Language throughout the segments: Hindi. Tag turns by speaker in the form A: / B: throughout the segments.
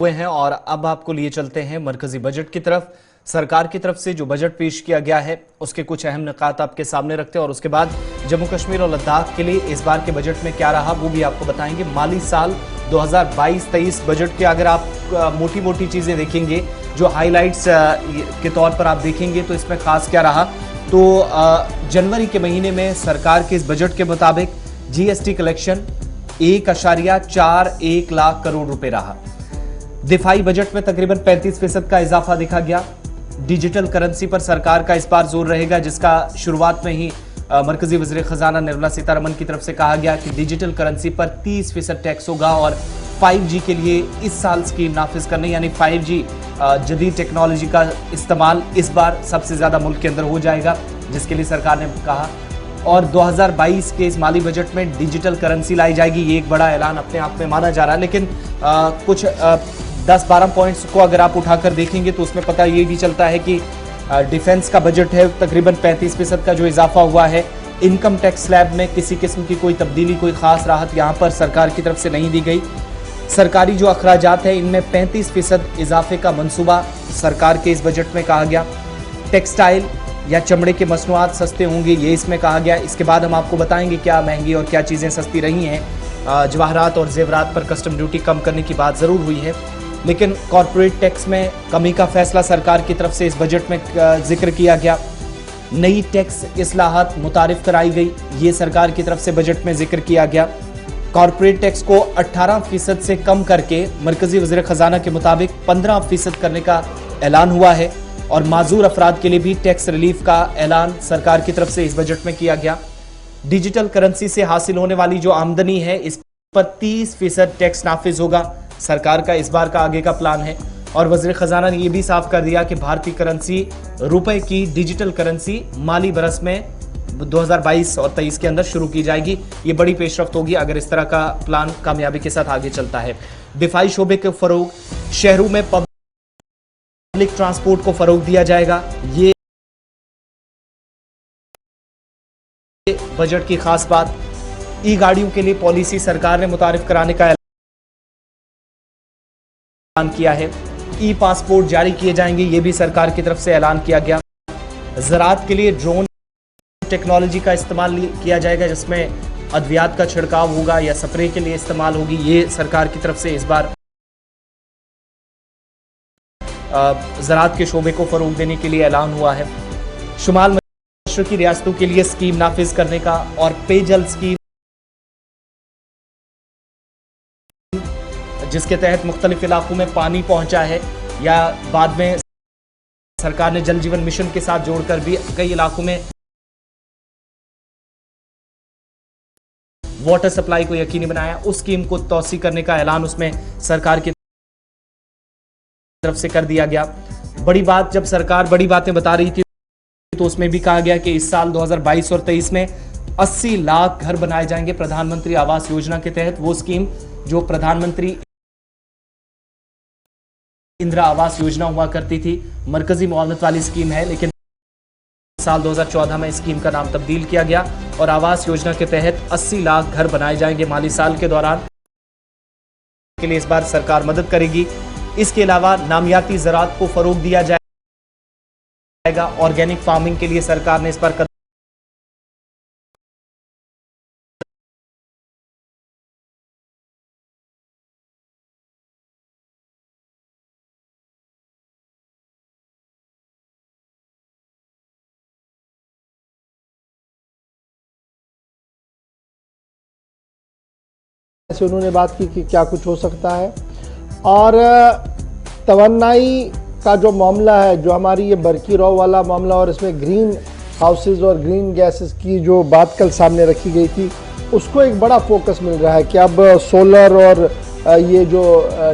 A: हुए हैं और अब आपको लिए चलते हैं मरकजी बजट की तरफ। सरकार की तरफ से जो बजट पेश किया गया है उसके कुछ अहम निकात आपके सामने रखते हैं और उसके बाद जम्मू कश्मीर और लद्दाख के लिए इस बार के बजट में क्या रहा वो भी आपको बताएंगे। माली साल 2022-23 बजट के अगर आप मोटी मोटी चीजें देखेंगे, जो हाईलाइट्स के तौर पर आप देखेंगे तो इसमें खास क्या रहा, तो जनवरी के महीने में सरकार के इस बजट के मुताबिक जीएसटी कलेक्शन 1.41 लाख करोड़ रुपए रहा। दिफाई बजट में तकरीबन 35% का इजाफा देखा गया। डिजिटल करेंसी पर सरकार का इस बार जोर रहेगा, जिसका शुरुआत में ही मरकजी वज़ीर खजाना निर्मला सीतारमण की तरफ से कहा गया कि डिजिटल करेंसी पर 30% टैक्स होगा और 5G के लिए इस साल स्कीम नाफिज करने, यानी 5G जदीद टेक्नोलॉजी का इस्तेमाल इस बार सबसे ज्यादा मुल्क के अंदर हो जाएगा, जिसके लिए सरकार ने कहा। और 2022 के इस माली बजट में डिजिटल करेंसी लाई जाएगी। ये एक बड़ा ऐलान अपने आप में माना जा रहा है, लेकिन कुछ 10-12 पॉइंट्स को अगर आप उठाकर देखेंगे तो उसमें पता ये भी चलता है कि डिफेंस का बजट है, तकरीबन 35% का जो इजाफा हुआ है। इनकम टैक्स स्लैब में किसी किस्म की कोई तब्दीली, कोई खास राहत यहाँ पर सरकार की तरफ से नहीं दी गई। सरकारी जो अखराजात है इनमें 35% इजाफे का मंसूबा सरकार के इस बजट में कहा गया। टेक्सटाइल या चमड़े के मसनूआत सस्ते होंगे, ये इसमें कहा गया। इसके बाद हम आपको बताएंगे क्या महंगी और क्या चीज़ें सस्ती रही हैं। जवाहरात और जेवरात पर कस्टम ड्यूटी कम करने की बात ज़रूर हुई है, लेकिन कॉरपोरेट टैक्स में कमी का फैसला सरकार की तरफ से इस बजट में जिक्र किया गया। नई टैक्स इस्लाहात मुतारिफ कराई गई, ये सरकार की तरफ से बजट में जिक्र किया गया। कॉरपोरेट टैक्स को 18% से कम करके मरकजी वज़ीर खजाना के मुताबिक 15% करने का ऐलान हुआ है और माजूर अफराद के लिए भी टैक्स रिलीफ का ऐलान सरकार की तरफ से इस बजट में किया गया। डिजिटल करेंसी से हासिल होने वाली जो आमदनी है इस पर 30% टैक्स नाफिज होगा, सरकार का इस बार का आगे का प्लान है। और वज़ीर खजाना ने यह भी साफ कर दिया कि भारतीय करेंसी रुपए की डिजिटल करेंसी माली बरस में 2022 और 23 के अंदर शुरू की जाएगी। ये बड़ी पेशरफ्त होगी अगर इस तरह का प्लान कामयाबी के साथ आगे चलता है। दिफाई शोबे के फरोग, शहरों में पब्लिक ट्रांसपोर्ट को फरोग दिया जाएगा, ये बजट की खास बात। ई गाड़ियों के लिए पॉलिसी सरकार ने मुतारिफ कराने का ऐलान किया है। ई पासपोर्ट जारी किए जाएंगे, ये भी सरकार की तरफ से ऐलान किया गया। ज़राअत के लिए ड्रोन टेक्नोलॉजी का इस्तेमाल किया जाएगा, जिसमें अद्वियात का छिड़काव होगा या स्प्रे के लिए इस्तेमाल होगी, ये सरकार की तरफ से इस बार ज़राअत के शोबे को फरोग देने के लिए ऐलान हुआ है। शुमाल मशरकी रियासतों के लिए स्कीम नाफिज करने का और पेयजल स्कीम, जिसके तहत मुख्तलिफ इलाकों में पानी पहुंचा है या बाद में सरकार ने जल जीवन मिशन के साथ जोड़कर भी कई इलाकों में वाटर सप्लाई को यकीनी बनाया, उस स्कीम को तौसी करने का ऐलान उसमें सरकार की तरफ से कर दिया गया। बड़ी बात, जब सरकार बड़ी बातें बता रही थी तो उसमें भी कहा गया कि इस साल 2022 और 23 में 80 लाख घर बनाए जाएंगे प्रधानमंत्री आवास योजना के तहत। वो स्कीम जो प्रधानमंत्री इंदिरा आवास योजना हुआ करती थी, मरकजी मुआवनत वाली स्कीम है, लेकिन साल 2014 में स्कीम का नाम तब्दील किया गया और आवास योजना के तहत 80 लाख घर बनाए जाएंगे माली साल के दौरान। के लिए इस बार सरकार मदद करेगी। इसके अलावा नामियाती ज़राअत को फरोग दिया जाएगा। ऑर्गेनिक फार्मिंग के लिए सरकार ने इस पर
B: से उन्होंने बात की कि क्या कुछ हो सकता है। और तवन्नाई का जो मामला है, जो हमारी ये बरकी रॉ वाला मामला और इसमें ग्रीन हाउसेज और ग्रीन गैसेस की जो बात कल सामने रखी गई थी, उसको एक बड़ा फोकस मिल रहा है कि अब सोलर और ये जो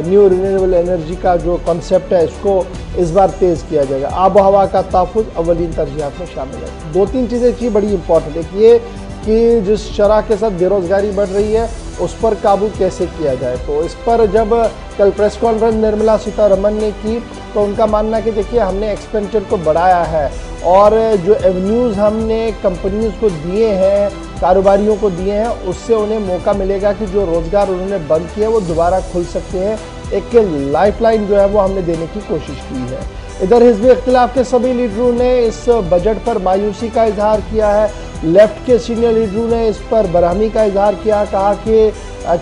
B: न्यू रिन्यूएबल एनर्जी का जो कॉन्सेप्ट है इसको इस बार तेज़ किया जाएगा। आब हवा का तहफ़्फ़ुज़ अव्वलीन तरजीहात में शामिल है। 2-3 चीज़ें थी बड़ी इंपॉर्टेंट। एक ये कि जिस शरह के साथ बेरोज़गारी बढ़ रही है उस पर काबू कैसे किया जाए, तो इस पर जब कल प्रेस कॉन्फ्रेंस निर्मला सीतारमण ने की तो उनका मानना कि देखिए हमने एक्सपेंडिचर को बढ़ाया है और जो एवेन्यूज़ हमने कंपनीज को दिए हैं, कारोबारियों को दिए हैं, उससे उन्हें मौका मिलेगा कि जो रोज़गार उन्होंने बंद किए वो दोबारा खुल सकते हैं। एक लाइफलाइन जो है वो हमने देने की कोशिश की है। इधर हिज़्ब इख्तिलाफ के सभी लीडरों ने इस बजट पर मायूसी का इजहार किया है। लेफ्ट के सीनियर लीडरों ने इस पर बरहमी का इजहार किया, कहा कि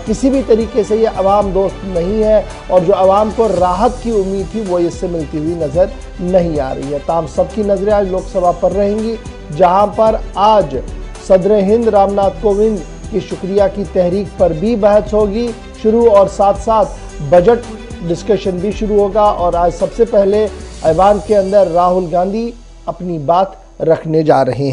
B: किसी भी तरीके से ये अवाम दोस्त नहीं है और जो अवाम को राहत की उम्मीद थी वो इससे मिलती हुई नज़र नहीं आ रही है। ताम सबकी नज़रें आज लोकसभा पर रहेंगी, जहां पर आज सदर हिंद रामनाथ कोविंद की शुक्रिया की तहरीक पर भी बहस होगी शुरू, और साथ साथ बजट डिस्कशन भी शुरू होगा। और आज सबसे पहले ऐवान के अंदर राहुल गांधी अपनी बात रखने जा रहे हैं।